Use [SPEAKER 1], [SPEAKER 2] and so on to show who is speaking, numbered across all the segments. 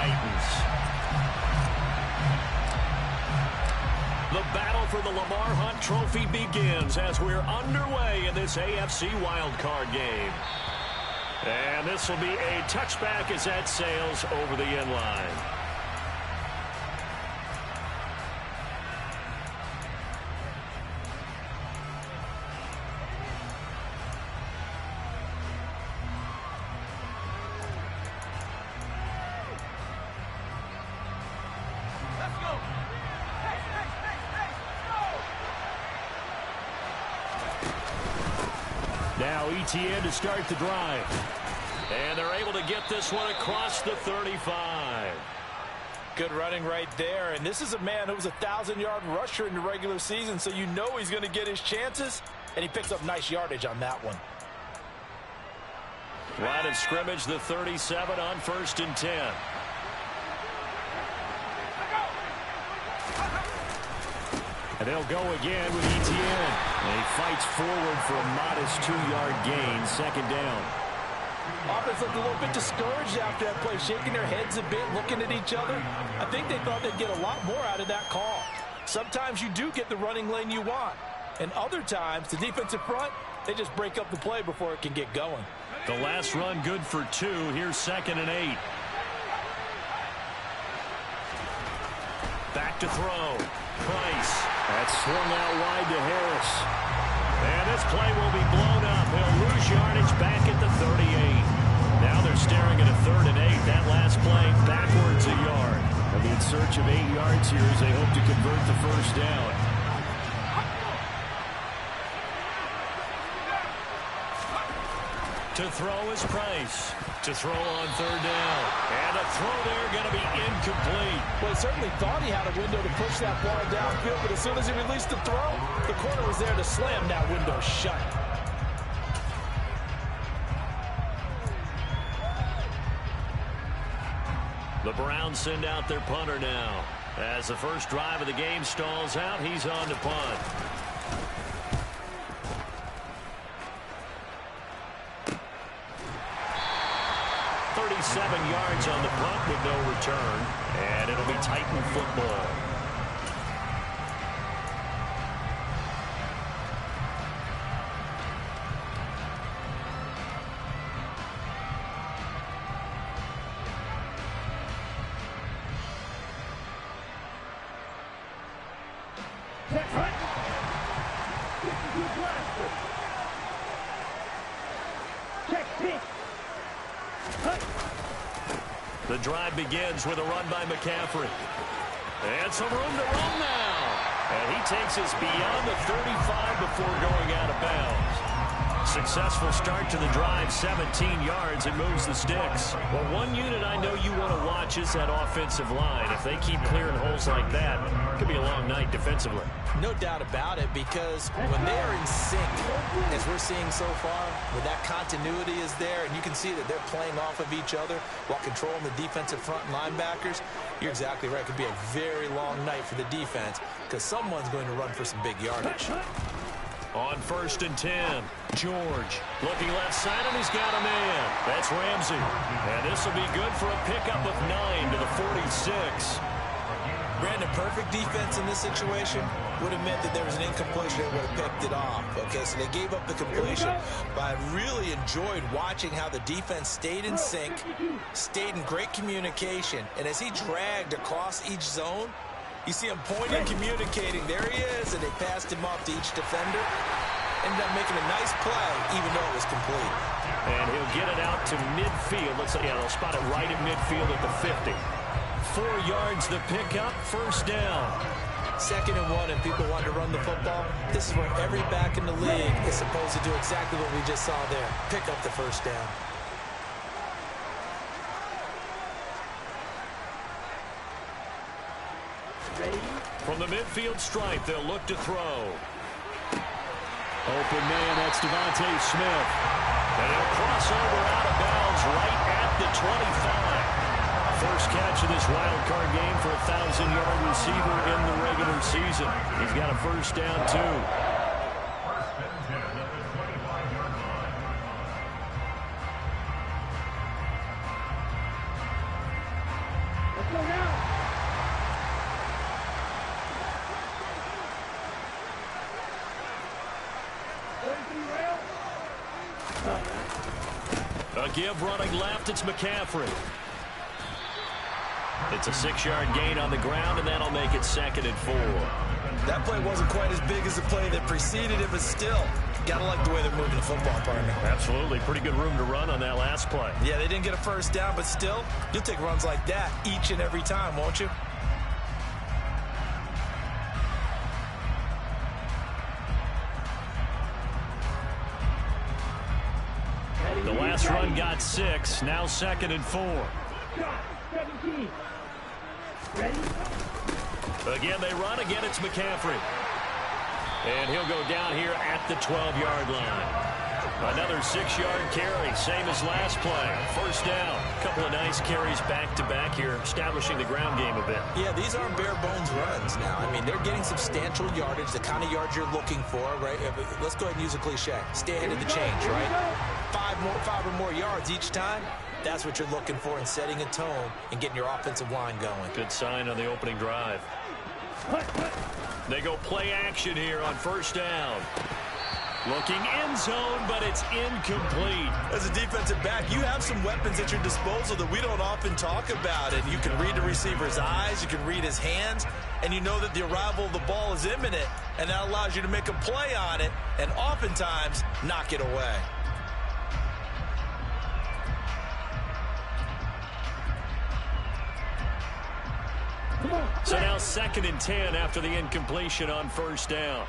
[SPEAKER 1] Titans. The battle for the Lamar Hunt Trophy begins as we're underway in this AFC wildcard game. And this will be a touchback as that sails over the end line. Now ETN to start the drive. And they're able to get this one across the 35.
[SPEAKER 2] Good running right there. And this is a man who was a 1,000-yard rusher in the regular season, so you know he's going to get his chances. And he picks up nice yardage on that one.
[SPEAKER 1] Line of scrimmage, the 37 on 1st and 10. And they'll go again with ETN. And he fights forward for a modest 2-yard gain, 2nd down.
[SPEAKER 2] Offense looked a little bit discouraged after that play, shaking their heads a bit, looking at each other. I think they thought they'd get a lot more out of that call. Sometimes you do get the running lane you want. And other times, the defensive front, they just break up the play before it can get going.
[SPEAKER 1] The last run good for 2. Here's 2nd and 8. Back to throw. Price. That's swung out wide to Harris. And this play will be blown up. He'll lose yardage back at the 38. Now they're staring at a 3rd and 8. That last play backwards a yard. They'll be in search of 8 yards here as they hope to convert the 1st down. To throw is Price. To throw on 3rd down. And a throw there going to be incomplete.
[SPEAKER 2] Well, he certainly thought he had a window to push that ball downfield, but as soon as he released the throw, the corner was there to slam that window shut.
[SPEAKER 1] The Browns send out their punter now. As the first drive of the game stalls out, he's on to punt. Yards on the punt with no return, and it'll be Titan football. The drive begins with a run by McCaffrey. And some room to run now. And he takes us beyond the 35 before going out of bounds. Successful start to the drive, 17 yards, and moves the sticks. Well, one unit I know you want to watch is that offensive line. If they keep clearing holes like that, it could be a long night defensively.
[SPEAKER 2] No doubt about it, because when they are in sync, as we're seeing so far, when that continuity is there, and you can see that they're playing off of each other while controlling the defensive front linebackers, you're exactly right. It could be a very long night for the defense, because someone's going to run for some big yardage.
[SPEAKER 1] On 1st and 10, George looking left side, and he's got a man. That's Ramsey. And this will be good for a pickup of 9 to the 46.
[SPEAKER 2] Brandon, perfect defense in this situation would have meant that there was an incompletion that would have picked it off. Okay, so they gave up the completion, but I really enjoyed watching how the defense stayed in sync, stayed in great communication, and as he dragged across each zone, you see him pointing, communicating. There he is, and they passed him off to each defender. Ended up making a nice play, even though it was complete.
[SPEAKER 1] And he'll get it out to midfield. They'll spot it right at midfield at the 50. 4 yards the pickup, 1st down.
[SPEAKER 2] 2nd and 1, and people want to run the football. This is where every back in the league is supposed to do exactly what we just saw there. Pick up the 1st down.
[SPEAKER 1] From the midfield stripe, they'll look to throw. Open man, that's Devontae Smith. And he'll cross over out of bounds right at the 25. First catch of this wild card game for a 1,000-yard receiver in the regular season. He's got a 1st down, too. A give running left, it's McCaffrey. It's a 6-yard gain on the ground, and that'll make it 2nd and 4.
[SPEAKER 2] That play wasn't quite as big as the play that preceded it, but still, gotta like the way they're moving the football, partner.
[SPEAKER 1] Absolutely. Pretty good room to run on that last play.
[SPEAKER 2] Yeah, they didn't get a first down, but still, you'll take runs like that each and every time, won't you?
[SPEAKER 1] The last run got 6. Now 2nd and 4. Again, they run. Again, it's McCaffrey. And he'll go down here at the 12-yard line. Another 6-yard carry, same as last play. First down. A couple of nice carries back-to-back here, establishing the ground game a bit.
[SPEAKER 2] Yeah, these aren't bare-bones runs now. I mean, they're getting substantial yardage, the kind of yards you're looking for, right? Let's go ahead and use a cliche. Stay ahead of the change, right? 5 or more yards each time. That's what you're looking for in setting a tone and getting your offensive line going.
[SPEAKER 1] Good sign on the opening drive. They go play action here on first down. Looking end zone, but it's incomplete.
[SPEAKER 2] As a defensive back, you have some weapons at your disposal that we don't often talk about. And you can read the receiver's eyes, you can read his hands, and you know that the arrival of the ball is imminent, and that allows you to make a play on it and oftentimes knock it away.
[SPEAKER 1] So now 2nd and 10 after the incompletion on first down.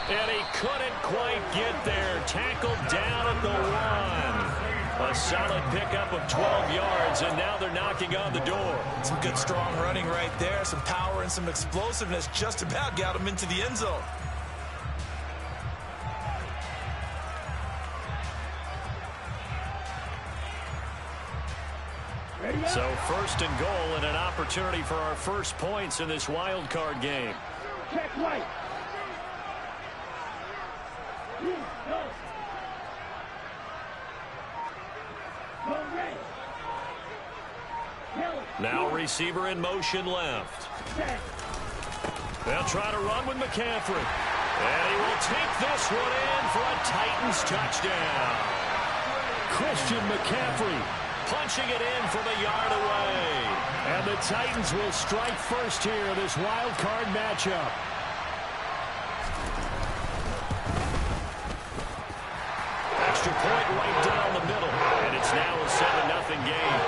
[SPEAKER 1] And he couldn't quite get there. Tackled down at the 1. A solid pickup of 12 yards, and now they're knocking on the door.
[SPEAKER 2] Some good strong running right there. Some power and some explosiveness just about got him into the end zone.
[SPEAKER 1] So 1st and goal and an opportunity for our first points in this wild card game.
[SPEAKER 3] Check right.
[SPEAKER 1] Now receiver in motion left. They'll try to run with McCaffrey. And he will take this one in for a Titans touchdown. Christian McCaffrey punching it in from a yard away. And the Titans will strike first here in this wild card matchup. Extra point right down the middle. And it's now a 7-0 game.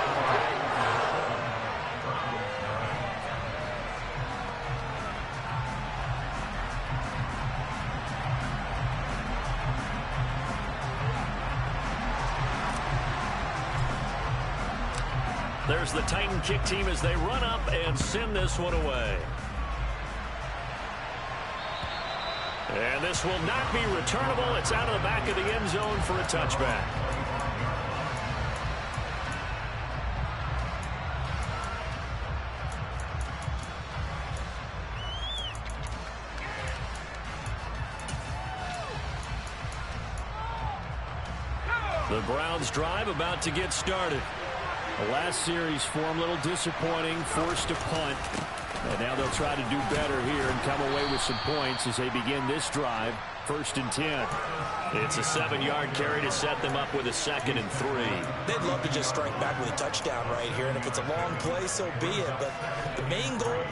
[SPEAKER 1] There's the Titan kick team as they run up and send this one away. And this will not be returnable. It's out of the back of the end zone for a touchback. The Browns drive about to get started. The last series for them, a little disappointing, forced to punt. And now they'll try to do better here and come away with some points as they begin this drive. 1st and 10. It's a 7-yard carry to set them up with a 2nd and 3.
[SPEAKER 2] They'd love to just strike back with a touchdown right here, and if it's a long play, so be it. But the main goal,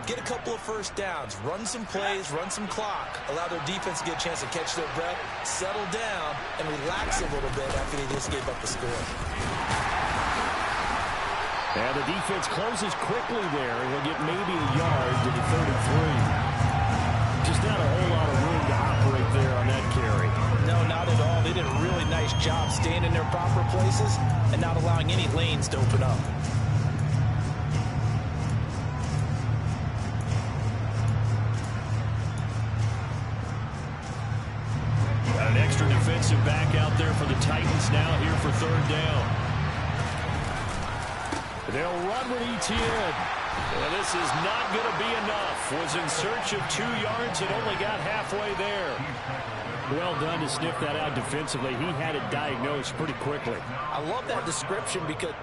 [SPEAKER 2] get a couple of first downs, run some plays, run some clock, allow their defense to get a chance to catch their breath, settle down, and relax a little bit after they just gave up the score.
[SPEAKER 1] And the defense closes quickly there. He'll get maybe a yard to the 33. Just not a whole lot of room to operate there on that carry.
[SPEAKER 2] No, not at all. They did a really nice job staying in their proper places and not allowing any lanes to open up.
[SPEAKER 1] Got an extra defensive back out there for the Titans now here for 3rd down. They'll run with Etienne. And this is not going to be enough. was in search of 2 yards and only got halfway there.
[SPEAKER 3] Well done to sniff that out defensively. He had it diagnosed pretty quickly.
[SPEAKER 2] I love that description because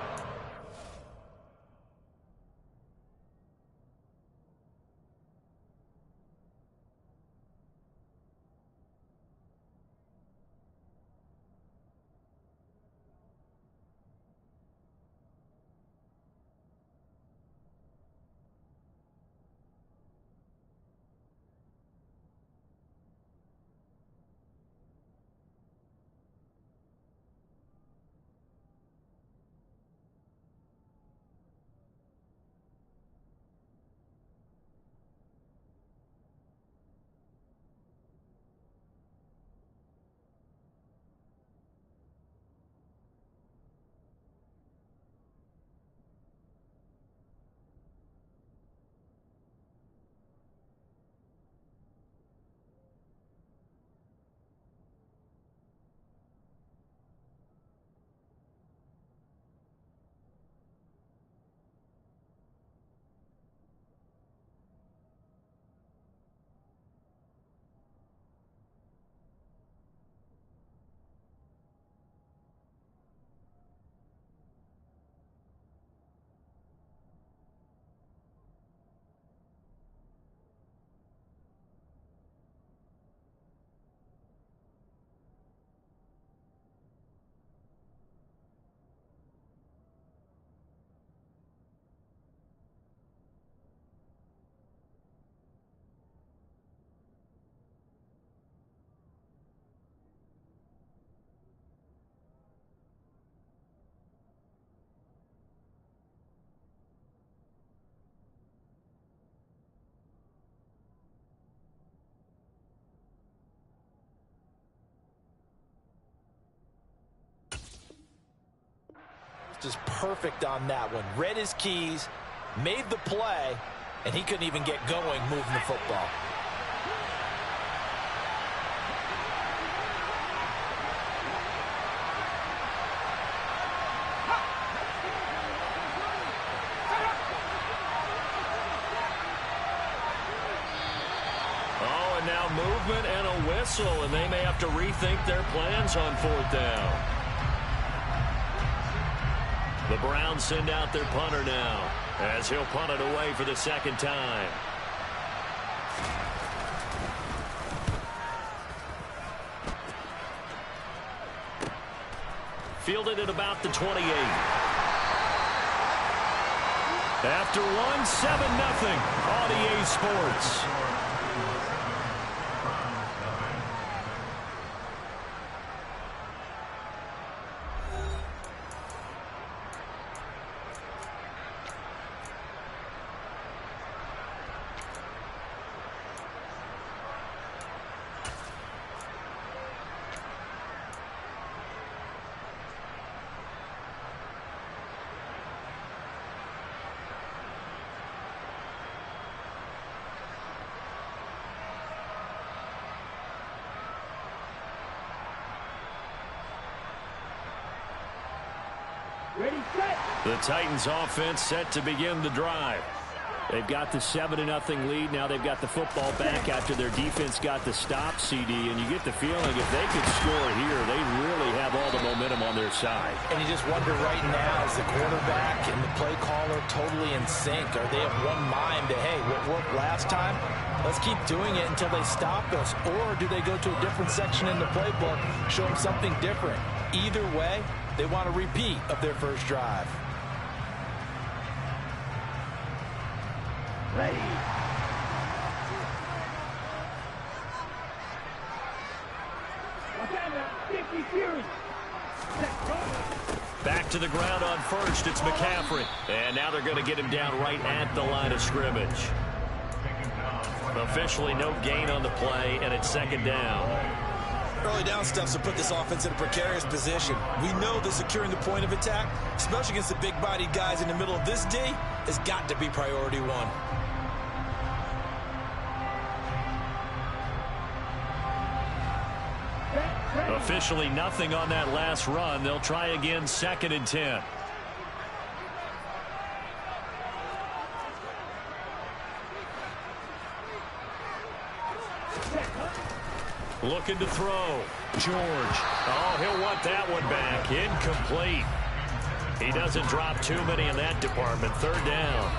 [SPEAKER 2] is perfect on that one. Read his keys, made the play, and he couldn't even get going moving the football.
[SPEAKER 1] Oh, and now movement and a whistle, and they may have to rethink their plans on 4th down. The Browns send out their punter now, as he'll punt it away for the 2nd time. Fielded at about the 28. After one, 7-0 on EA Sports. The Titans offense set to begin the drive. They've got the 7-0 lead. Now they've got the football back after their defense got the stop, CD. And you get the feeling if they could score here, they really have all the momentum on their side.
[SPEAKER 2] And you just wonder right now, is the quarterback and the play caller totally in sync? Are they of one mind that, hey, what worked last time? Let's keep doing it until they stop us. Or do they go to a different section in the playbook, show them something different? Either way, they want a repeat of their first drive.
[SPEAKER 4] Ready.
[SPEAKER 1] Back to the ground on first. It's McCaffrey. And now they're going to get him down right at the line of scrimmage. Officially no gain on the play, and it's 2nd down.
[SPEAKER 2] Early down stuff to put this offense in a precarious position. We know that securing the point of attack, especially against the big-bodied guys in the middle of this D, has got to be priority one.
[SPEAKER 1] Officially nothing on that last run. They'll try again, 2nd and 10. Looking to throw. George. Oh, he'll want that one back. Incomplete. He doesn't drop too many in that department. Third down.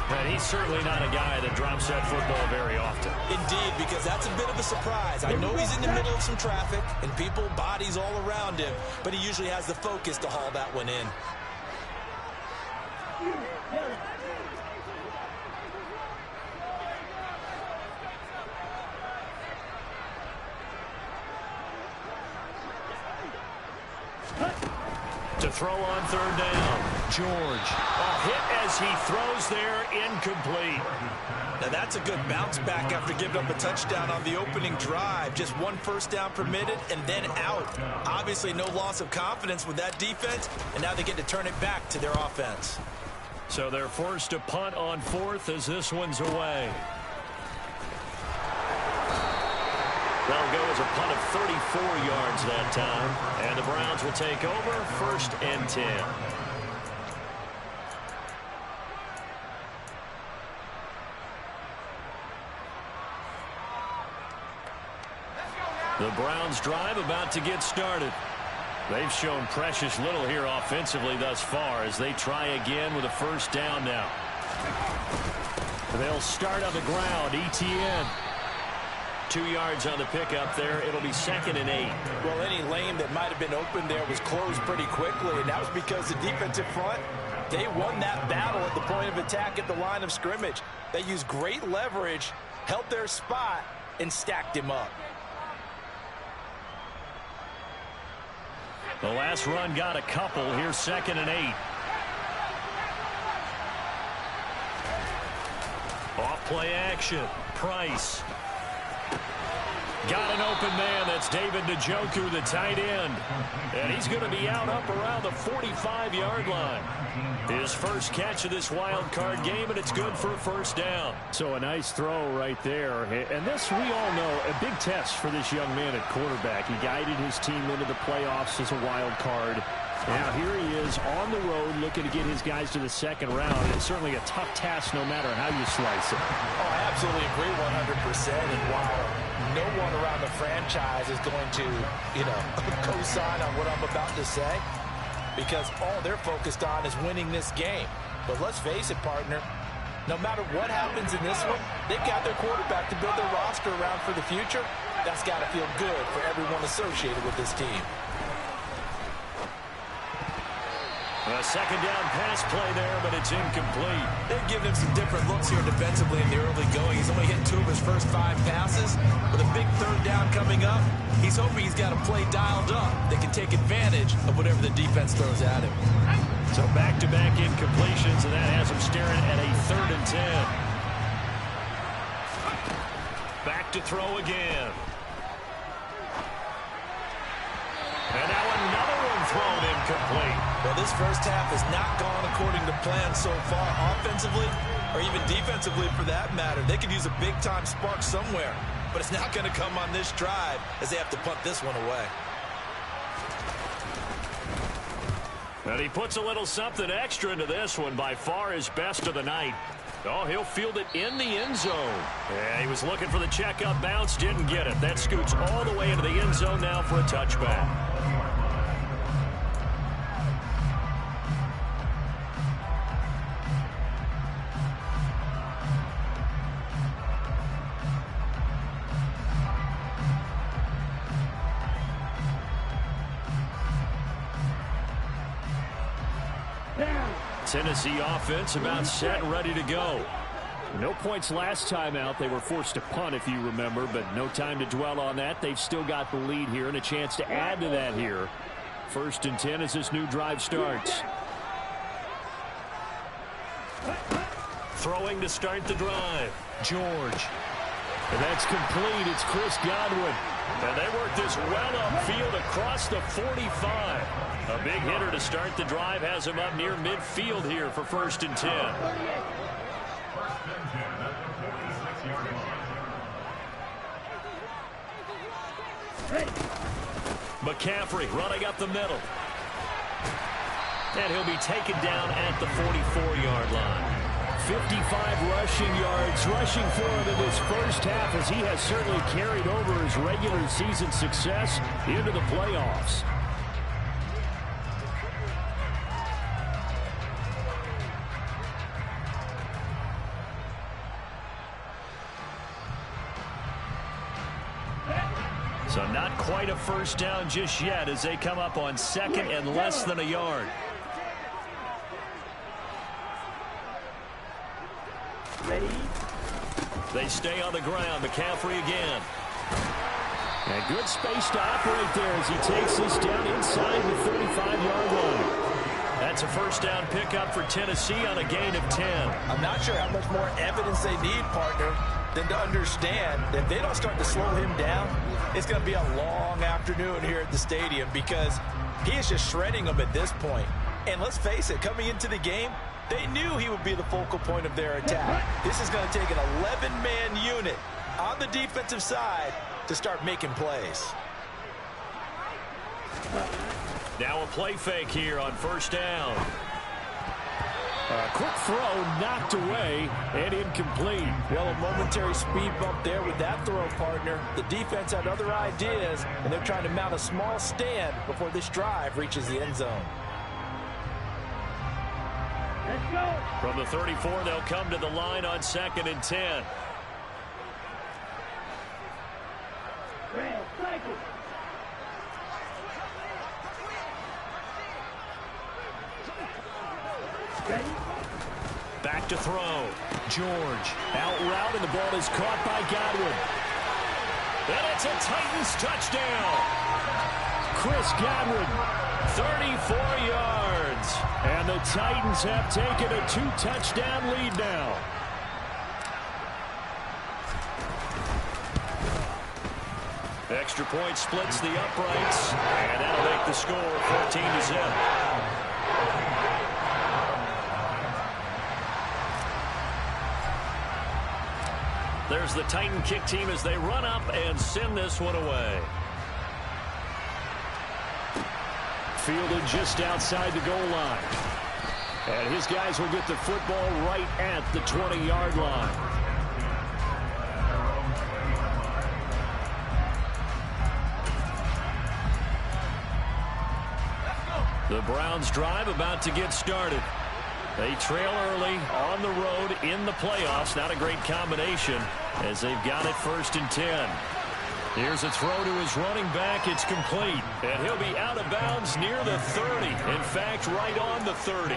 [SPEAKER 1] And he's certainly not a guy that drops that football very often.
[SPEAKER 2] Indeed, because that's a bit of a surprise. I know he's in the middle of some traffic and people, bodies all around him, but he usually has the focus to haul that one in.
[SPEAKER 1] To throw on third down. George. A hit as he throws there, incomplete.
[SPEAKER 2] Now that's a good bounce back after giving up a touchdown on the opening drive. Just one first down permitted and then out. Obviously no loss of confidence with that defense, and now they get to turn it back to their offense.
[SPEAKER 1] So they're forced to punt on fourth as this one's away. That'll go as a punt of 34 yards that time. And the Browns will take over, 1st and 10. The Browns drive about to get started. They've shown precious little here offensively thus far as they try again with a first down now. They'll start on the ground. Etienne. 2 yards on the pickup there. It'll be 2nd and 8.
[SPEAKER 2] Well, any lane that might have been open there was closed pretty quickly, and that was because the defensive front, they won that battle at the point of attack at the line of scrimmage. They used great leverage, held their spot, and stacked him up.
[SPEAKER 1] The last run got a couple. Here's 2nd and 8. Off play action. Price. Got an open man. That's David Njoku, the tight end. And he's going to be out up around the 45-yard line. His first catch of this wild card game, and it's good for a first down.
[SPEAKER 3] So a nice throw right there. And this, we all know, a big test for this young man at quarterback. He guided his team into the playoffs as a wild card. Now here he is on the road looking to get his guys to the second round. It's certainly a tough task no matter how you slice it.
[SPEAKER 2] Oh, I absolutely agree 100%. And while no one around the franchise is going to, co-sign on what I'm about to say, because all they're focused on is winning this game. But let's face it, partner, no matter what happens in this one, they've got their quarterback to build their roster around for the future. That's got to feel good for everyone associated with this team.
[SPEAKER 1] A second down pass play there, but it's incomplete.
[SPEAKER 2] They've given him some different looks here defensively in the early going. He's only hit 2 of his first 5 passes. With a big third down coming up, he's hoping he's got a play dialed up that can take advantage of whatever the defense throws at him.
[SPEAKER 1] So back-to-back incompletions, and that has him staring at a 3rd and 10. Back to throw again. And now another one thrown incomplete.
[SPEAKER 2] Well, this first half has not gone according to plan so far offensively or even defensively for that matter. They could use a big-time spark somewhere, but it's not going to come on this drive as they have to punt this one away.
[SPEAKER 1] And he puts a little something extra into this one, by far his best of the night. Oh, he'll field it in the end zone. Yeah, he was looking for the checkup bounce, didn't get it. That scoots all the way into the end zone now for a touchback. Tennessee offense about set and ready to go.
[SPEAKER 3] No points last time out. They were forced to punt, if you remember, but no time to dwell on that. They've still got the lead here and a chance to add to that here. 1st and 10 as this new drive starts.
[SPEAKER 1] Throwing to start the drive. George.
[SPEAKER 3] And that's complete. It's Chris Godwin.
[SPEAKER 1] And they work this well upfield across the 45. A big hitter to start the drive has him up near midfield here for 1st and 10. McCaffrey running up the middle. And he'll be taken down at the 44-yard line.
[SPEAKER 3] 55 rushing yards rushing for him in this first half, as he has certainly carried over his regular season success into the playoffs. So not quite a first down just yet as they come up on second and less than a yard. They stay on the ground. McCaffrey again. And good space to operate there as he takes this down inside the 35-yard line. That's a first down pickup for Tennessee on a gain of 10.
[SPEAKER 2] I'm not sure how much more evidence they need, partner, than to understand that if they don't start to slow him down, it's going to be a long afternoon here at the stadium, because he is just shredding them at this point. And let's face it, coming into the game, they knew he would be the focal point of their attack. This is going to take an 11-man unit on the defensive side to start making plays.
[SPEAKER 1] Now a play fake here on first down.
[SPEAKER 3] A quick throw knocked away and incomplete.
[SPEAKER 2] Well, a momentary speed bump there with that throw, partner. The defense had other ideas, and they're trying to mount a small stand before this drive reaches the end zone.
[SPEAKER 1] Let's go. From the 34, they'll come to the line on 2nd and 10. Back to throw. George out route, and the ball is caught by Godwin. And it's a Titans touchdown.
[SPEAKER 3] Chris Godwin,
[SPEAKER 1] 34 yards.
[SPEAKER 3] And the Titans have taken a 2-touchdown lead now.
[SPEAKER 1] Extra point splits the uprights, and that'll make the score 14-0. There's the Titan kick team as they run up and send this one away.
[SPEAKER 3] Fielded just outside the goal line. And his guys will get the football right at the 20-yard line.
[SPEAKER 1] The Browns drive about to get started. They trail early on the road in the playoffs. Not a great combination as they've got it 1st and 10. Here's a throw to his running back. It's complete. And he'll be out of bounds near the 30. In fact, right on the 30.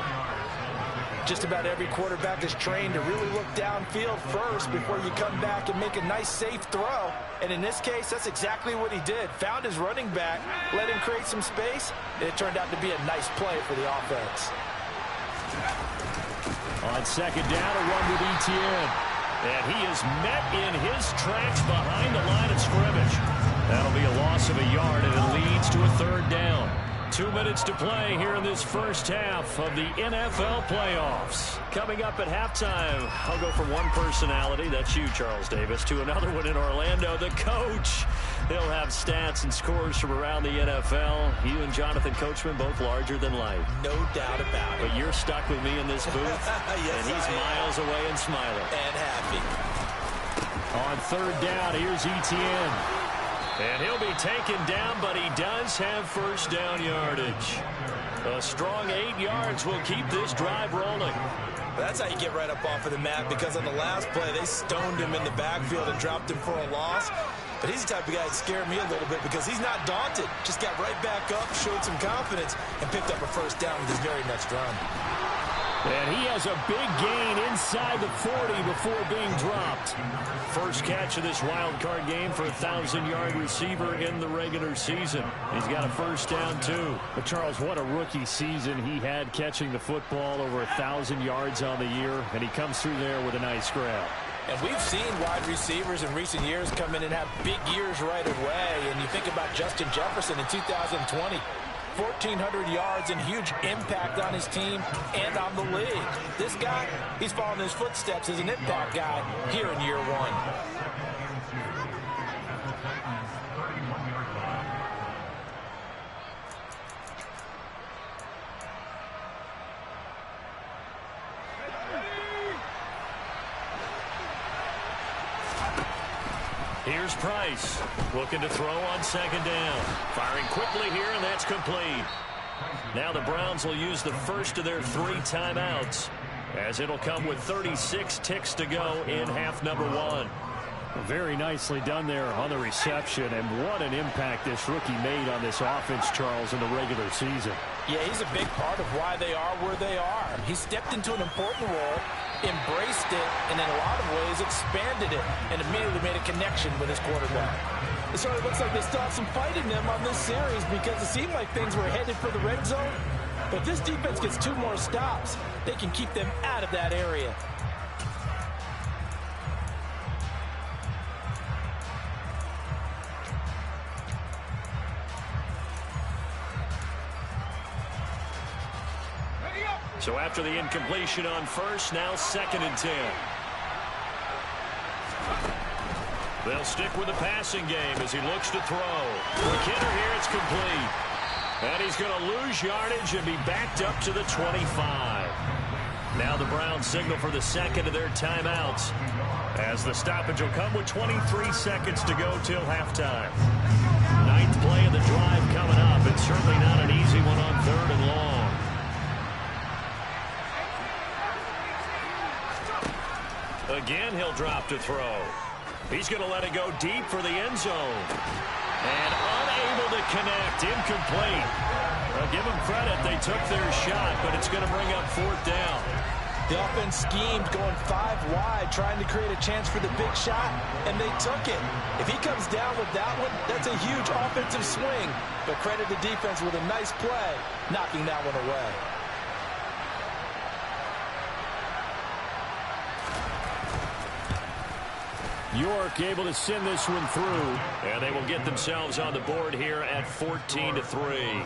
[SPEAKER 2] Just about every quarterback is trained to really look downfield first before you come back and make a nice, safe throw. And in this case, that's exactly what he did. Found his running back, let him create some space, and it turned out to be a nice play for the offense.
[SPEAKER 3] On 2nd down, a run with Etienne.
[SPEAKER 1] And he is met in his tracks behind the line of scrimmage. That'll be a loss of a yard, and it leads to a 3rd down. 2 minutes to play here in this first half of the NFL playoffs. Coming up at halftime, I'll go from one personality, that's you, Charles Davis, to another one in Orlando, the coach. He'll have stats and scores from around the NFL. You and Jonathan Coachman, both larger than life.
[SPEAKER 2] No doubt about it.
[SPEAKER 1] But you're stuck with me in this booth,
[SPEAKER 2] yes,
[SPEAKER 1] and he's miles away and smiling.
[SPEAKER 2] And happy.
[SPEAKER 3] On 3rd down, here's Etienne.
[SPEAKER 1] And he'll be taken down, but he does have first down yardage. A strong 8 yards will keep this drive rolling.
[SPEAKER 2] That's how you get right up off of the mat, because on the last play, they stoned him in the backfield and dropped him for a loss. But he's the type of guy that scared me a little bit because he's not daunted. Just got right back up, showed some confidence, and picked up a first down with his very next run.
[SPEAKER 3] And he has a big gain inside the 40 before being dropped.
[SPEAKER 1] First catch of this wild card game for a 1,000-yard receiver in the regular season. He's got a first down, too.
[SPEAKER 3] But, Charles, what a rookie season he had, catching the football over 1,000 yards on the year, and he comes through there with a nice grab.
[SPEAKER 2] And we've seen wide receivers in recent years come in and have big years right away. And you think about Justin Jefferson in 2020. 1,400 yards and huge impact on his team and on the league. This guy, he's following his footsteps as an impact guy here in year one.
[SPEAKER 1] Here's Price, looking to throw on second down. Firing quickly here, and that's complete. Now the Browns will use the first of their 3 timeouts, as it'll come with 36 ticks to go in half number 1.
[SPEAKER 3] Very nicely done there on the reception, and what an impact this rookie made on this offense, Charles, in the regular season.
[SPEAKER 2] Yeah, he's a big part of why they are where they are. He stepped into an important role, embraced it, and in a lot of ways expanded it, and immediately made a connection with his quarterback. It sort of looks like they still have some fight in them on this series because it seemed like things were headed for the red zone. But if this defense gets 2 more stops, they can keep them out of that area.
[SPEAKER 1] So after the incompletion on first, now 2nd and 10. They'll stick with the passing game as he looks to throw. McKinnon here, it's complete. And he's going to lose yardage and be backed up to the 25. Now the Browns signal for the second of their timeouts, as the stoppage will come with 23 seconds to go till halftime. 9th play of the drive coming up. It's certainly not an easy one on 3rd and long. Again, he'll drop to throw. He's going to let it go deep for the end zone. And unable to connect. Incomplete. Well, give them credit. They took their shot, but it's going to bring up 4th down.
[SPEAKER 2] The offense schemed going 5 wide, trying to create a chance for the big shot, and they took it. If he comes down with that one, that's a huge offensive swing. But credit the defense with a nice play, knocking that one away.
[SPEAKER 3] York able to send this one through.
[SPEAKER 1] And they will get themselves on the board here at 14-3.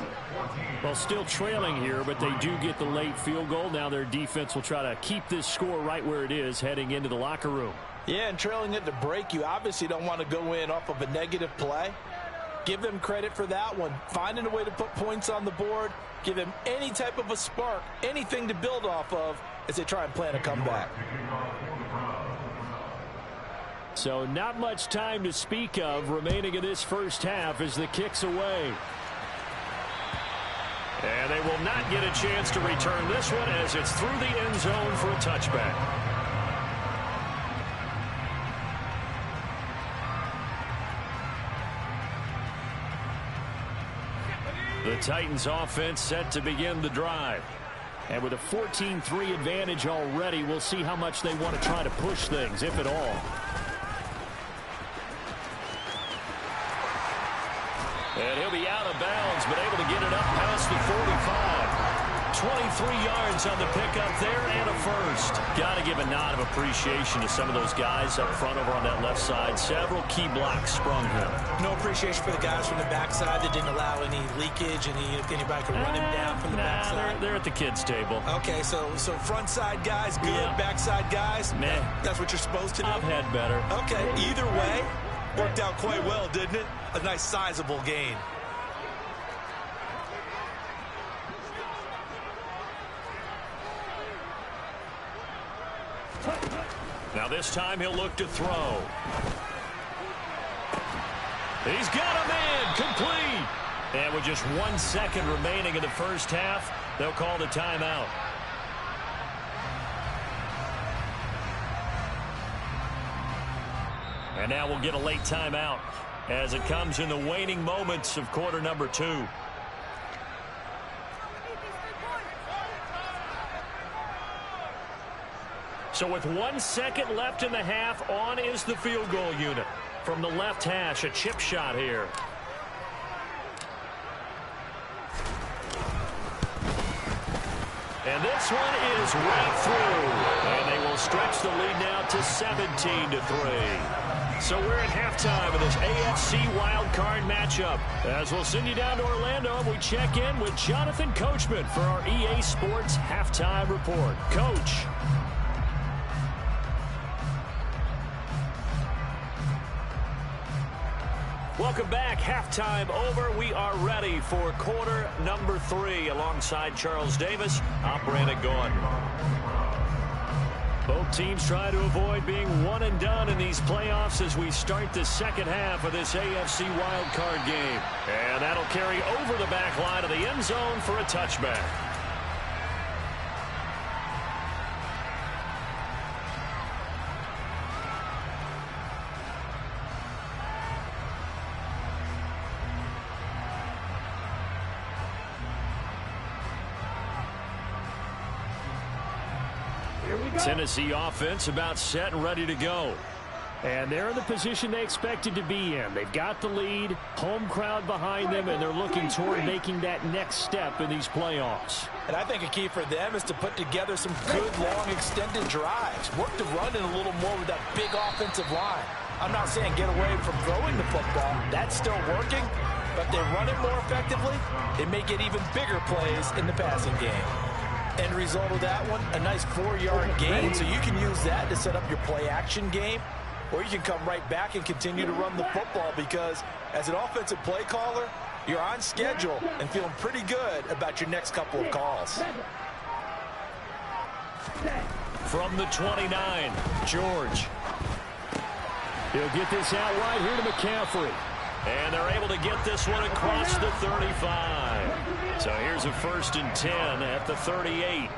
[SPEAKER 3] Well, still trailing here, but they do get the late field goal. Now their defense will try to keep this score right where it is heading into the locker room.
[SPEAKER 2] Yeah, and trailing at the break, you obviously don't want to go in off of a negative play. Give them credit for that one. Finding a way to put points on the board. Give them any type of a spark, anything to build off of as they try and plan a comeback.
[SPEAKER 3] So not much time to speak of remaining in this first half as the kick's away.
[SPEAKER 1] And they will not get a chance to return this one as it's through the end zone for a touchback. The Titans offense set to begin the drive.
[SPEAKER 3] And with a 14-3 advantage already, we'll see how much they want to try to push things, if at all.
[SPEAKER 1] And he'll be out of bounds, but able to get it up past the 45. 23 yards on the pickup there and a first.
[SPEAKER 3] Got to give a nod of appreciation to some of those guys up front over on that left side. Several key blocks sprung him.
[SPEAKER 2] No appreciation for the guys from the backside that didn't allow any leakage, and if anybody could run him down from the backside.
[SPEAKER 3] They're at the kids' table.
[SPEAKER 2] Okay, so front side guys good, yeah. Backside guys,
[SPEAKER 3] meh.
[SPEAKER 2] That's what you're supposed to do?
[SPEAKER 3] I've had better.
[SPEAKER 2] Okay, either way, worked out quite well, didn't it? A nice sizable gain.
[SPEAKER 1] Now this time he'll look to throw. He's got a man, complete. And with just 1 second remaining in the first half, they'll call the timeout. And now we'll get a late timeout as it comes in the waning moments of quarter number 2. So with 1 second left in the half, on is the field goal unit. From the left hash, a chip shot here. And this one is right through. And they will stretch the lead now to 17-3. So we're at halftime of this AFC wild card matchup. As we'll send you down to Orlando, and we check in with Jonathan Coachman for our EA Sports Halftime Report. Coach. Welcome back. Halftime over. We are ready for quarter number 3 alongside Charles Davis. I'm Brandon Gaudin. Both teams try to avoid being one and done in these playoffs as we start the second half of this AFC wildcard game. And that'll carry over the back line of the end zone for a touchback. Tennessee offense about set and ready to go.
[SPEAKER 3] And they're in the position they expected to be in. They've got the lead, home crowd behind them, and they're looking toward making that next step in these playoffs.
[SPEAKER 2] And I think a key for them is to put together some good, long, extended drives. Work the run in a little more with that big offensive line. I'm not saying get away from throwing the football. That's still working. But they run it more effectively, they may get even bigger plays in the passing game. End result of that one, a nice 4-yard gain, so you can use that to set up your play-action game, or you can come right back and continue to run the football because as an offensive play caller, you're on schedule and feeling pretty good about your next couple of calls.
[SPEAKER 1] From the 29, George.
[SPEAKER 3] He'll get this out right here to McCaffrey.
[SPEAKER 1] And they're able to get this one across the 35. So here's a 1st and 10 at the 38.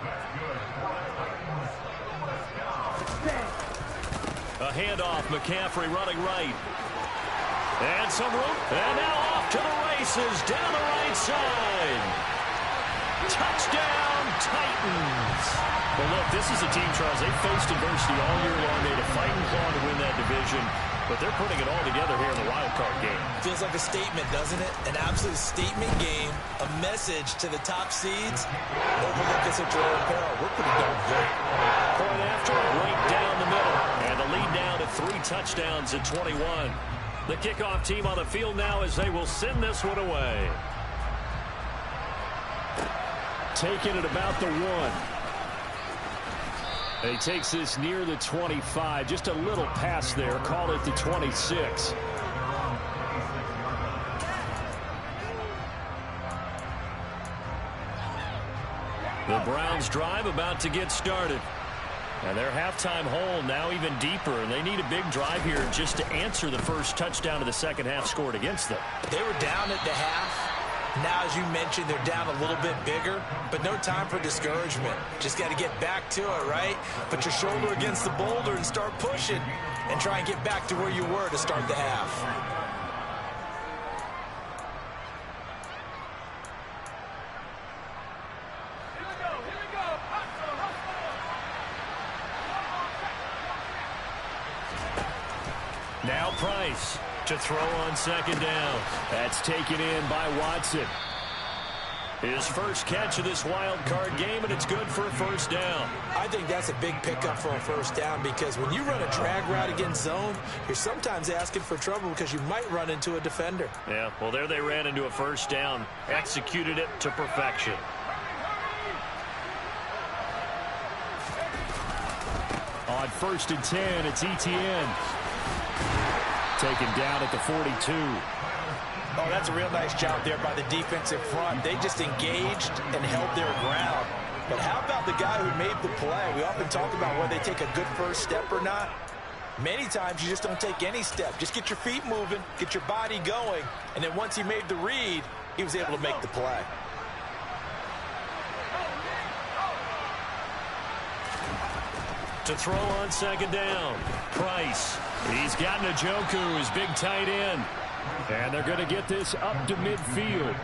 [SPEAKER 1] A handoff, McCaffrey running right. And some room. And now off to the races down the right side. Touchdown, Titans. Well, look, this is a team, Charles, they faced adversity all year long. They had to fight and claw to win that division. But they're putting it all together here in the wild card game.
[SPEAKER 2] Feels like a statement, doesn't it? An absolute statement game. A message to the top seeds. Overlook us at your own peril. We're pretty darn good.
[SPEAKER 1] Point after, right down the middle. And the lead now to 3 touchdowns at 21. The kickoff team on the field now as they will send this one away.
[SPEAKER 3] Taking it about the 1. He takes this near the 25. Just a little pass there. Call it the 26.
[SPEAKER 1] The Browns drive about to get started. And their halftime hole now even deeper. And they need a big drive here just to answer the first touchdown of the second half scored against them.
[SPEAKER 2] They were down at the half. Now, as you mentioned, they're down a little bit bigger, but no time for discouragement. Just got to get back to it, right? Put your shoulder against the boulder and start pushing and try and get back to where you were to start the half.
[SPEAKER 1] Now Price to throw on second down.
[SPEAKER 3] That's taken in by Watson.
[SPEAKER 1] His first catch of this wild card game, and it's good for a first down.
[SPEAKER 2] I think that's a big pickup for a first down because when you run a drag route against zone, you're sometimes asking for trouble because you might run into a defender.
[SPEAKER 1] Yeah, well, there they ran into a first down, executed it to perfection.
[SPEAKER 3] On 1st and 10, it's Etienne. Taken down at the 42.
[SPEAKER 2] Oh, that's a real nice job there by the defensive front. They just engaged and held their ground. But how about the guy who made the play? We often talk about whether they take a good first step or not. Many times you just don't take any step. Just get your feet moving, get your body going, and then once he made the read, he was able to make the play.
[SPEAKER 1] To throw on second down, Price. He's got Njoku, his big tight end.
[SPEAKER 3] And they're going to get this up to midfield.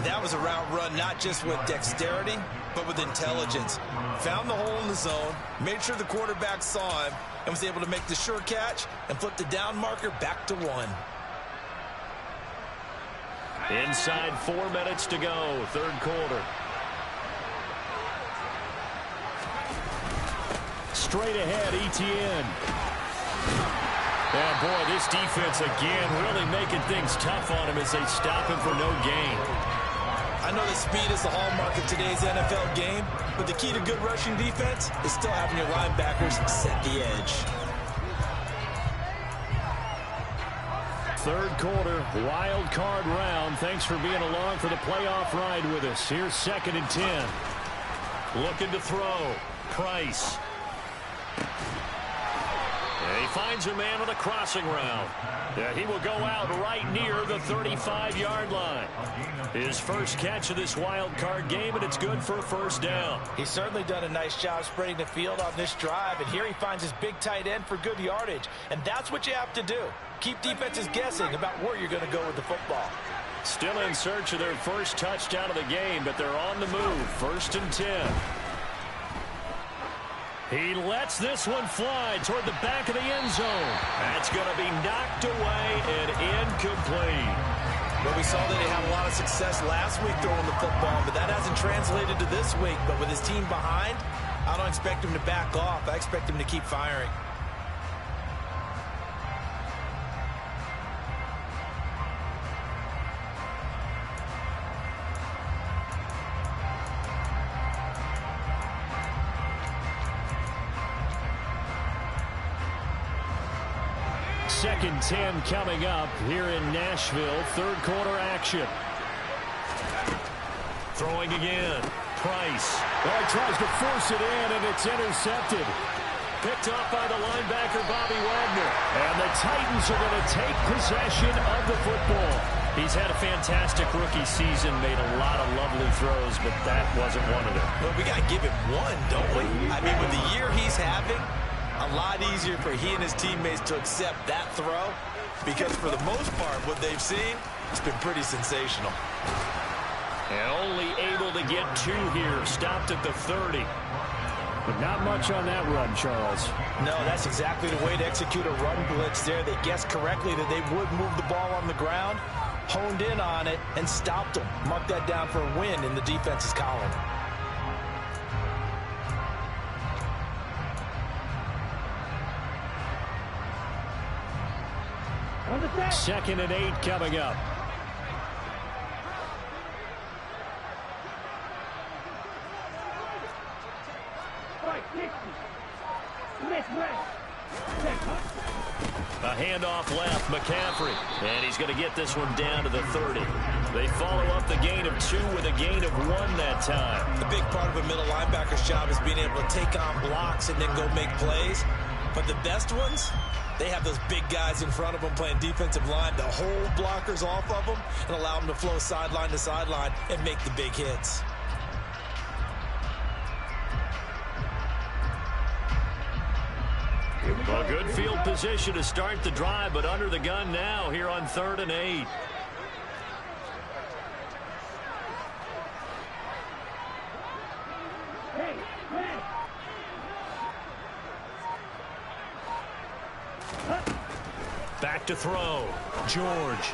[SPEAKER 2] That was a route run not just with dexterity, but with intelligence. Found the hole in the zone, made sure the quarterback saw him, and was able to make the sure catch and flip the down marker back to 1.
[SPEAKER 1] Inside 4 minutes to go, third quarter.
[SPEAKER 3] Straight ahead, Etienne.
[SPEAKER 1] And boy, this defense again really making things tough on him as they stop him for no gain.
[SPEAKER 2] I know that speed is the hallmark of today's NFL game, but the key to good rushing defense is still having your linebackers set the edge.
[SPEAKER 3] Third quarter, wild card round. Thanks for being along for the playoff ride with us. Here's 2nd and 10.
[SPEAKER 1] Looking to throw. Price. He finds a man on the crossing route. Yeah, he will go out right near the 35-yard line. His first catch of this wild card game, and it's good for a first down.
[SPEAKER 2] He's certainly done a nice job spreading the field on this drive, and here he finds his big tight end for good yardage. And that's what you have to do. Keep defenses guessing about where you're going to go with the football.
[SPEAKER 1] Still in search of their first touchdown of the game, but they're on the move. 1st and 10. He lets this one fly toward the back of the end zone. That's going to be knocked away and incomplete.
[SPEAKER 2] Well, we saw that he had a lot of success last week throwing the football, but that hasn't translated to this week. But with his team behind, I don't expect him to back off. I expect him to keep firing.
[SPEAKER 1] Second 10 coming up here in Nashville. Third quarter action. Throwing again. Price.
[SPEAKER 3] Well, he tries to force it in, and it's intercepted.
[SPEAKER 1] Picked off by the linebacker, Bobby Wagner.
[SPEAKER 3] And the Titans are going to take possession of the football.
[SPEAKER 1] He's had a fantastic rookie season, made a lot of lovely throws, but that wasn't one of them.
[SPEAKER 2] Well, we got to give him one, don't we? I mean, with the year he's having, a lot easier for he and his teammates to accept that throw, because for the most part, what they've seen, it's been pretty sensational.
[SPEAKER 1] And only able to get 2 here. Stopped at the 30.
[SPEAKER 3] But not much on that run, Charles.
[SPEAKER 2] No, that's exactly the way to execute a run blitz there. They guessed correctly that they would move the ball on the ground, honed in on it, and stopped them. Mark that down for a win in the defense's column.
[SPEAKER 3] Second and 8 coming up.
[SPEAKER 1] A handoff left, McCaffrey. And he's going to get this one down to the 30. They follow up the gain of 2 with a gain of 1 that time.
[SPEAKER 2] The big part of a middle linebacker's job is being able to take on blocks and then go make plays. But the best ones, they have those big guys in front of them playing defensive line to hold blockers off of them and allow them to flow sideline to sideline and make the big hits.
[SPEAKER 1] Well, good field position to start the drive, but under the gun now here on 3rd and 8. Back to throw. George.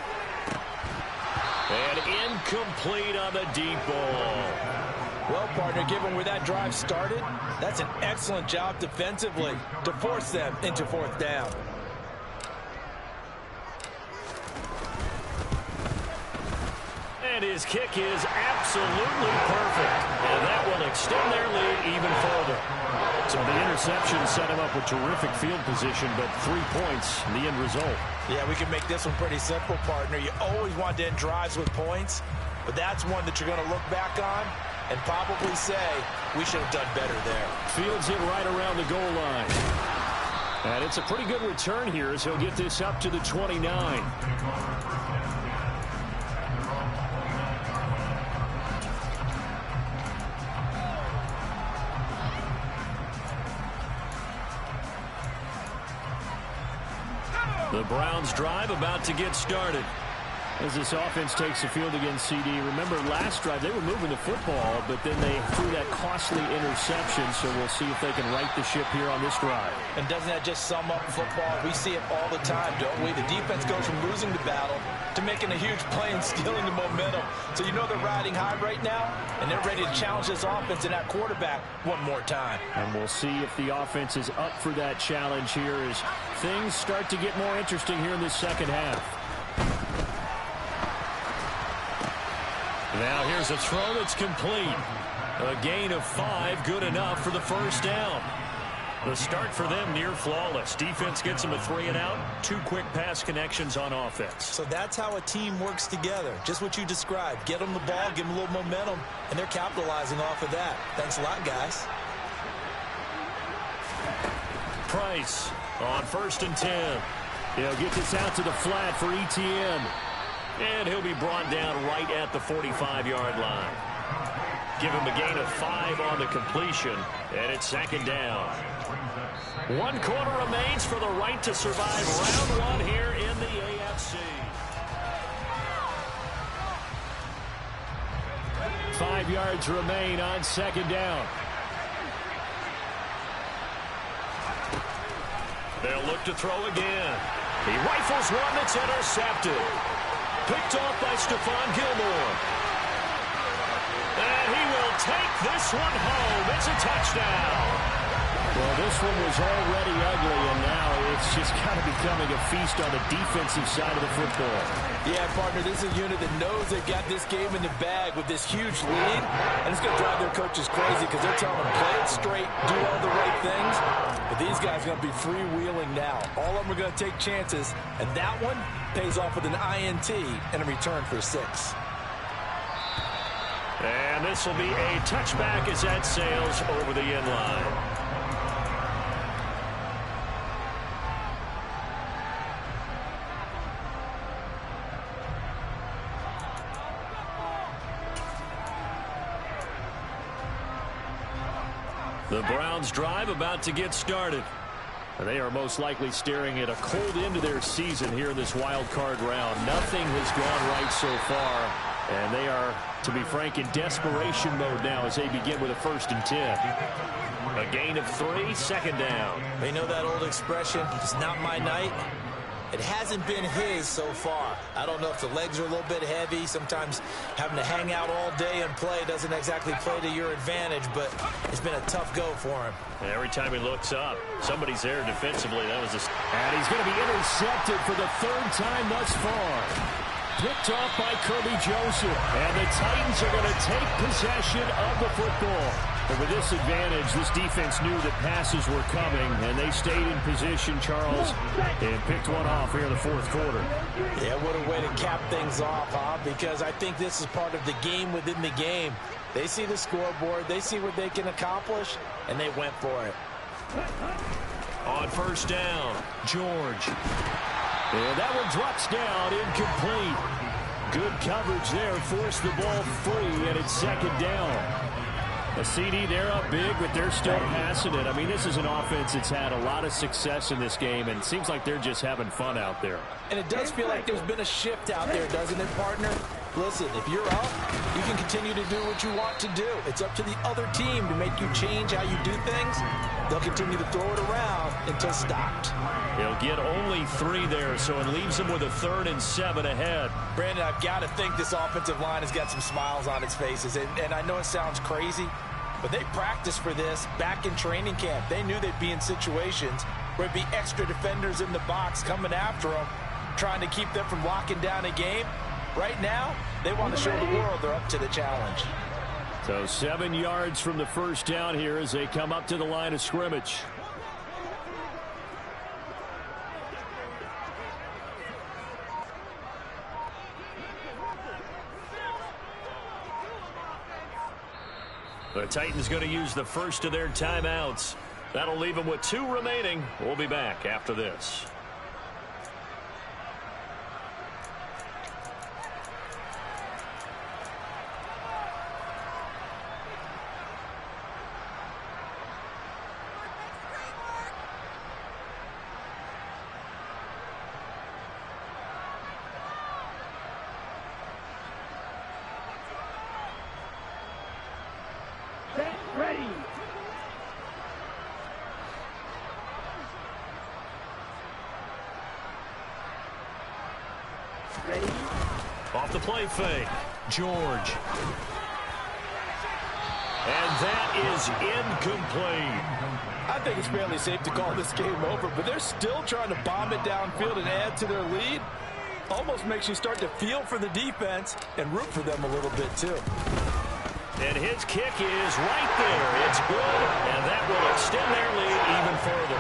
[SPEAKER 1] And incomplete on the deep ball.
[SPEAKER 2] Well, partner, given where that drive started, that's an excellent job defensively to force them into 4th down.
[SPEAKER 1] And his kick is absolutely perfect. And that will extend their lead even further.
[SPEAKER 3] So the interception set him up with terrific field position, but 3 points, the end result.
[SPEAKER 2] Yeah, we can make this one pretty simple, partner. You always want to end drives with points, but that's one that you're going to look back on and probably say, we should have done better there.
[SPEAKER 3] Fields it right around the goal line. And it's a pretty good return here as he'll get this up to the 29.
[SPEAKER 1] The Browns drive about to get started.
[SPEAKER 3] As this offense takes the field against CD, remember last drive they were moving the football, but then they threw that costly interception, so we'll see if they can right the ship here on this drive.
[SPEAKER 2] And doesn't that just sum up football? We see it all the time, don't we? The defense goes from losing the battle to making a huge play and stealing the momentum. So you know they're riding high right now, and they're ready to challenge this offense and that quarterback one more time.
[SPEAKER 3] And we'll see if the offense is up for that challenge here as things start to get more interesting here in this second half.
[SPEAKER 1] Now here's a throw that's complete. A gain of 5, good enough for the first down. The start for them near flawless. Defense gets them a 3 and out. 2 quick pass connections on offense.
[SPEAKER 2] So that's how a team works together. Just what you described. Get them the ball, give them a little momentum, and they're capitalizing off of that. Thanks a lot, guys.
[SPEAKER 1] Price On 1st and 10.
[SPEAKER 3] He'll get this out to the flat for Etienne.
[SPEAKER 1] And he'll be brought down right at the 45-yard line. Give him a gain of 5 on the completion, and it's 2nd down. 1 quarter remains for the right to survive round 1 here in the AFC.
[SPEAKER 3] 5 yards remain on 2nd down.
[SPEAKER 1] They'll look to throw again. He rifles one that's intercepted. Picked off by Stephon Gilmore. And he will take this one home. It's a touchdown.
[SPEAKER 3] Well, this one was already ugly, and now it's just kind of becoming a feast on the defensive side of the football.
[SPEAKER 2] Yeah, partner, this is a unit that knows they've got this game in the bag with this huge lead, and it's going to drive their coaches crazy because they're telling them, play it straight, do all the right things. But these guys are going to be freewheeling now. All of them are going to take chances, and that one pays off with an INT and a return for 6.
[SPEAKER 1] And this will be a touchback as that sails over the end line. The Browns drive about to get started.
[SPEAKER 3] They are most likely staring at a cold end to their season here in this wild card round. Nothing has gone right so far, and they are, to be frank, in desperation mode now as they begin with a 1st and 10.
[SPEAKER 1] A gain of 3, 2nd down.
[SPEAKER 2] They know that old expression, it's not my night. It hasn't been his so far. I don't know if the legs are a little bit heavy. Sometimes having to hang out all day and play doesn't exactly play to your advantage, but it's been a tough go for him.
[SPEAKER 1] Every time he looks up, somebody's there defensively. That was
[SPEAKER 3] and he's going to be intercepted for the 3rd time thus far. Picked off by Kirby Joseph. And the Titans are going to take possession of the football. But with this advantage, this defense knew that passes were coming, and they stayed in position, Charles, and picked one off here in the 4th quarter.
[SPEAKER 2] Yeah, what a way to cap things off, huh? Because I think this is part of the game within the game. They see the scoreboard, they see what they can accomplish, and they went for it.
[SPEAKER 1] On 1st down, George.
[SPEAKER 3] And that one drops down, incomplete. Good coverage there, forced the ball free, and it's 2nd down. A CD, they're up big, but they're still passing it. I mean, this is an offense that's had a lot of success in this game, and it seems like they're just having fun out there.
[SPEAKER 2] And it does feel like there's been a shift out there, doesn't it, partner? Listen, if you're up, you can continue to do what you want to do. It's up to the other team to make you change how you do things. They'll continue to throw it around until stopped.
[SPEAKER 1] He'll get only 3 there, so it leaves him with a 3rd and 7 ahead.
[SPEAKER 2] Brandon, I've got to think this offensive line has got some smiles on its faces. And I know it sounds crazy, but they practiced for this back in training camp. They knew they'd be in situations where it'd be extra defenders in the box coming after them, trying to keep them from locking down a game. Right now, they want to show the world they're up to the challenge.
[SPEAKER 3] So 7 yards from the 1st down here as they come up to the line of scrimmage.
[SPEAKER 1] The Titans going to use the first of their timeouts. That'll leave them with 2 remaining. We'll be back after this.
[SPEAKER 4] Ready. Ready.
[SPEAKER 1] Off the play fake. George. And that is incomplete.
[SPEAKER 2] I think it's fairly safe to call this game over, but they're still trying to bomb it downfield and add to their lead. Almost makes you start to feel for the defense and root for them a little bit, too.
[SPEAKER 1] And his kick is right there. It's good, and that will extend their lead even further.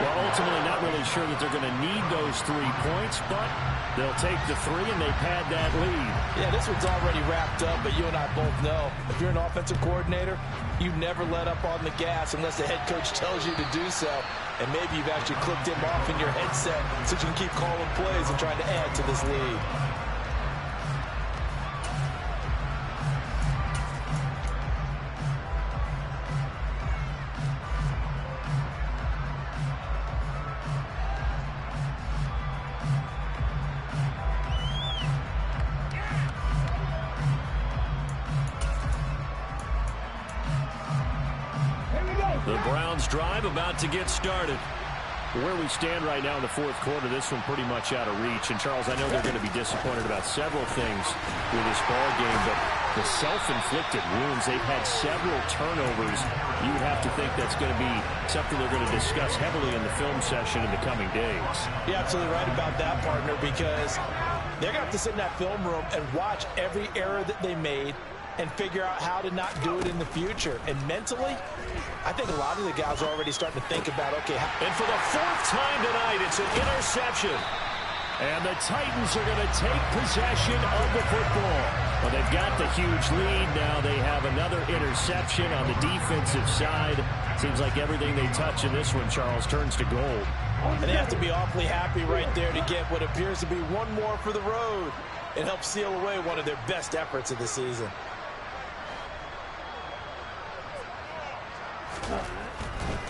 [SPEAKER 3] Well, ultimately not really sure that they're going to need those 3 points, but they'll take the 3 and they pad that lead.
[SPEAKER 2] Yeah, this one's already wrapped up, but you and I both know if you're an offensive coordinator, you never let up on the gas unless the head coach tells you to do so. And maybe you've actually clicked him off in your headset so you can keep calling plays and trying to add to this lead.
[SPEAKER 1] The Browns drive about to get started.
[SPEAKER 3] Where we stand right now in the fourth quarter, this one pretty much out of reach. And, Charles, I know they're going to be disappointed about several things with this ball game, but the self-inflicted wounds, they've had several turnovers. You would have to think that's going to be something they're going to discuss heavily in the film session in the coming days.
[SPEAKER 2] You're absolutely right about that, partner, because they're going to have to sit in that film room and watch every error that they made and figure out how to not do it in the future. And mentally, I think a lot of the guys are already starting to think about, okay.
[SPEAKER 1] And for the 4th time tonight, it's an interception.
[SPEAKER 3] And the Titans are going to take possession of the football. Well, they've got the huge lead. Now they have another interception on the defensive side. Seems like everything they touch in this one, Charles, turns to gold.
[SPEAKER 2] And they have to be awfully happy right there to get what appears to be one more for the road. It helps seal away one of their best efforts of the season.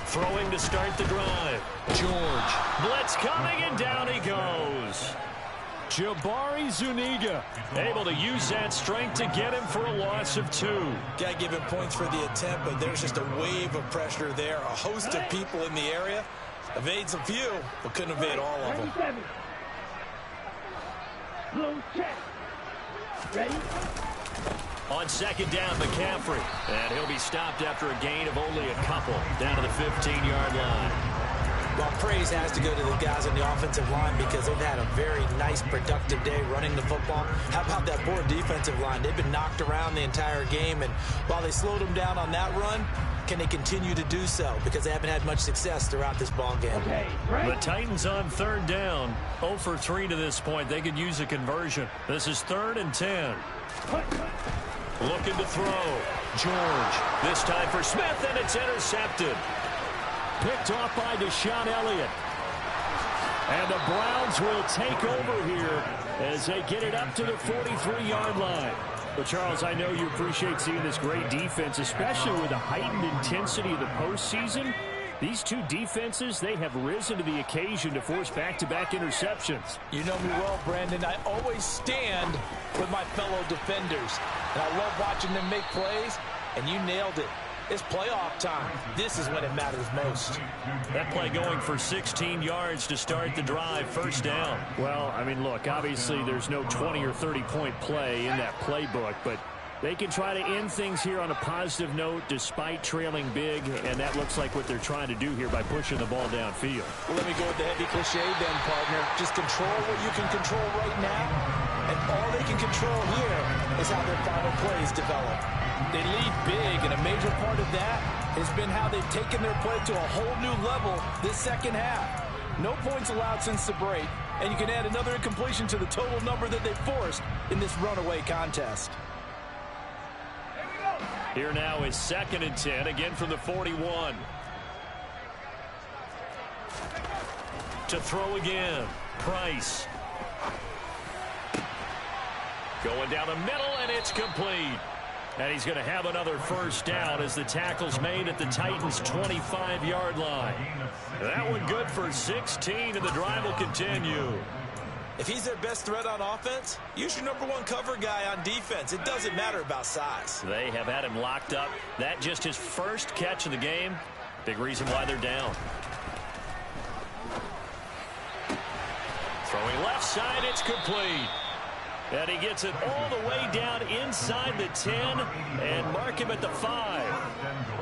[SPEAKER 1] Throwing to start the drive. George. Blitz coming, and down he goes.
[SPEAKER 3] Jabari Zuniga
[SPEAKER 1] Able to use that strength to get him for a loss of 2.
[SPEAKER 2] Got to give him points for the attempt, but there's just a wave of pressure there. A host of people in the area. Evades a few, but couldn't evade all of them.
[SPEAKER 4] Ready?
[SPEAKER 1] On second down, McCaffrey. And he'll be stopped after a gain of only a couple. Down to the 15-yard line.
[SPEAKER 2] Well, praise has to go to the guys on the offensive line because they've had a very nice, productive day running the football. How about that poor defensive line? They've been knocked around the entire game, and while they slowed them down on that run, can they continue to do so? Because they haven't had much success throughout this ball game.
[SPEAKER 4] Okay, right.
[SPEAKER 1] The Titans on third down. 0 for 3 to this point. They could use a conversion. This is 3rd and 10. Looking to throw. George. This time for Smith, and it's intercepted.
[SPEAKER 3] picked off by Deshaun Elliott. And the Browns will take over here as they get it up to the 43-yard line. Well, Charles, I know you appreciate seeing this great defense, especially with the heightened intensity of the postseason. These two defenses, they have risen to the occasion to force back-to-back interceptions.
[SPEAKER 2] You know me well, Brandon. I always stand with my fellow defenders. And I love watching them make plays, and you nailed it. It's playoff time. This is when it matters most.
[SPEAKER 1] That play going for 16 yards to start the drive. First down.
[SPEAKER 3] Well, I mean, look, obviously there's no 20 or 30-point play in that playbook, but they can try to end things here on a positive note despite trailing big, and that looks like what they're trying to do here by pushing the ball downfield.
[SPEAKER 2] Well, let me go with the heavy cliche then, partner. Just control what you can control right now, and all they can control here is how their final plays develop. They lead big, and a major part of that has been how they've taken their play to a whole new level this second half. No points allowed since the break, and you can add another incompletion to the total number that they forced in this runaway contest.
[SPEAKER 1] Here now is 2nd and 10, again from the 41. To throw again, Price. Going down the middle, and it's complete. And he's going to have another first down as the tackle's made at the Titans' 25-yard line. That one good for 16, and the drive will continue.
[SPEAKER 2] If he's their best threat on offense, use your #1 cover guy on defense. It doesn't matter about size.
[SPEAKER 1] They have had him locked up. That just his first catch of the game. Big reason why they're down. Throwing left side, it's complete. And he gets it all the way down inside the 10 and mark him at the 5.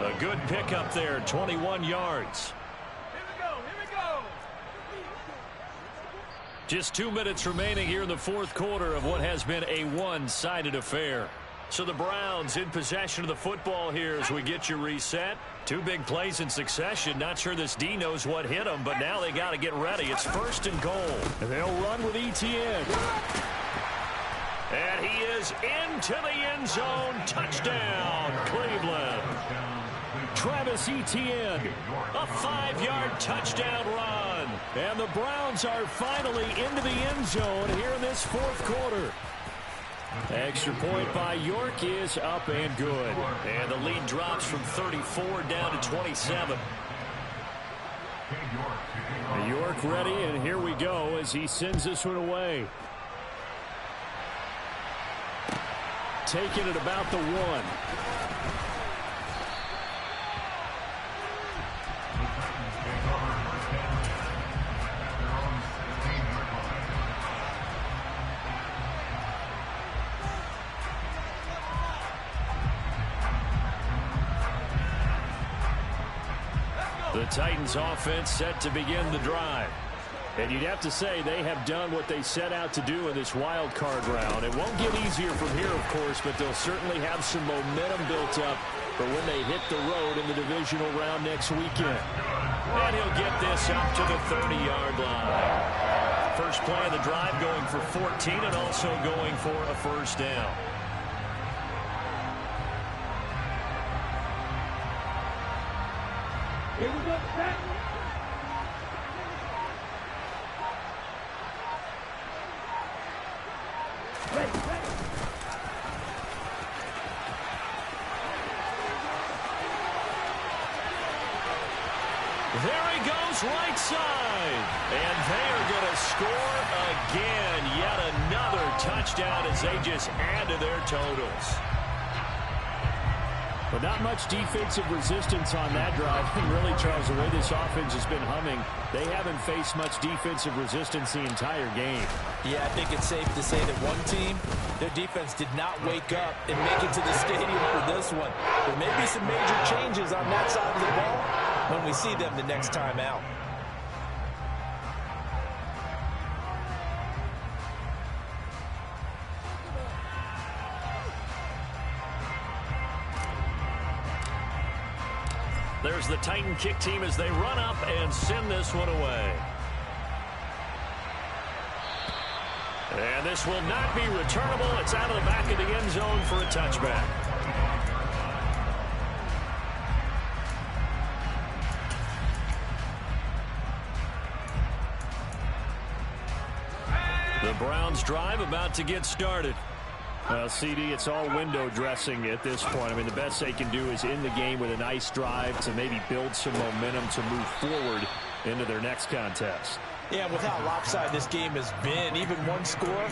[SPEAKER 1] A good pickup there, 21 yards.
[SPEAKER 4] Here we go.
[SPEAKER 1] Just 2 minutes remaining here in the fourth quarter of what has been a one-sided affair. So the Browns in possession of the football here as we get you reset. Two big plays in succession. Not sure this D knows what hit them, but now they got to get ready. It's 1st and goal.
[SPEAKER 3] And they'll run with Etienne.
[SPEAKER 1] And he is into the end zone. Touchdown, Cleveland.
[SPEAKER 3] Travis Etienne.
[SPEAKER 1] A 5-yard touchdown run.
[SPEAKER 3] And the Browns are finally into the end zone here in this 4th quarter. Extra point by York is up and good.
[SPEAKER 1] And the lead drops from 34 down to 27.
[SPEAKER 3] York ready, and here we go as he sends this one away. Taking it about the 1.
[SPEAKER 1] The Titans offense set to begin the drive.
[SPEAKER 3] And you'd have to say they have done what they set out to do in this wild card round. It won't get easier from here, of course, but they'll certainly have some momentum built up for when they hit the road in the divisional round next weekend.
[SPEAKER 1] And he'll get this up to the 30-yard line. First play of the drive going for 14 and also going for a first down.
[SPEAKER 4] Here we go. Back. Ready, ready.
[SPEAKER 1] There he goes, right side. And they are going to score again. Yet another touchdown as they just add to their totals.
[SPEAKER 3] But not much defensive resistance on that drive. And really, Charles, the way this offense has been humming, they haven't faced much defensive resistance the entire game.
[SPEAKER 2] Yeah, I think it's safe to say that one team, their defense did not wake up and make it to the stadium for this one. There may be some major changes on that side of the ball when we see them the next time out.
[SPEAKER 1] There's the Titan kick team as they run up and send this one away. And this will not be returnable. It's out of the back of the end zone for a touchback. The Browns drive about to get started.
[SPEAKER 3] Well, CD, it's all window dressing at this point. I mean, the best they can do is end the game with a nice drive to maybe build some momentum to move forward into their next contest.
[SPEAKER 2] Yeah, with how lopsided this game has been, even one score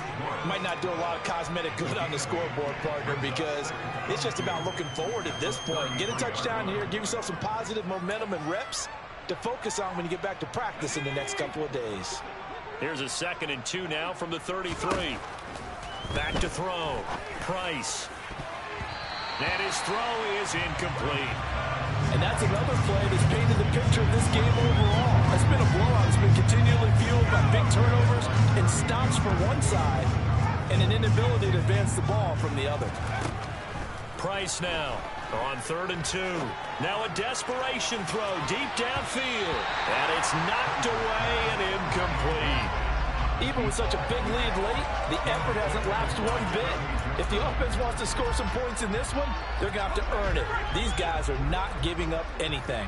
[SPEAKER 2] might not do a lot of cosmetic good on the scoreboard, partner, because it's just about looking forward at this point. Get a touchdown here, give yourself some positive momentum and reps to focus on when you get back to practice in the next couple of days.
[SPEAKER 1] Here's a 2nd and 2 now from the 33. Back to throw. Price. And his throw is incomplete.
[SPEAKER 2] And that's another play that's painted the picture of this game overall. It's been a blowout. It's been continually fueled by big turnovers and stops from one side and an inability to advance the ball from the other.
[SPEAKER 1] Price now on 3rd and 2. Now a desperation throw deep downfield. And it's knocked away and incomplete.
[SPEAKER 2] Even with such a big lead late, the effort hasn't lapsed one bit. If the offense wants to score some points in this one, they're going to have to earn it. These guys are not giving up anything.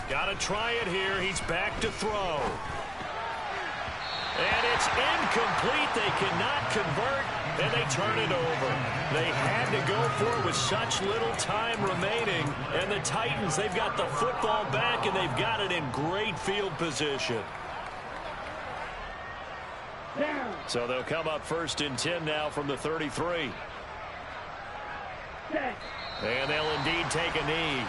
[SPEAKER 1] Got to try it here. He's back to throw. And it's incomplete. They cannot convert, and they turn it over. They had to go for it with such little time remaining. And the Titans, they've got the football back, and they've got it in great field position. So they'll come up 1st and 10 now from the 33. And they'll indeed take a knee.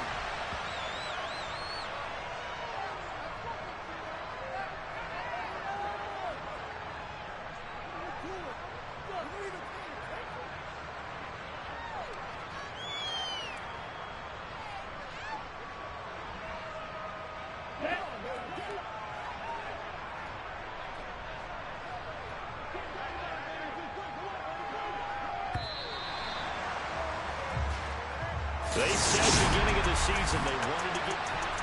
[SPEAKER 1] They said beginning of the season they wanted to get...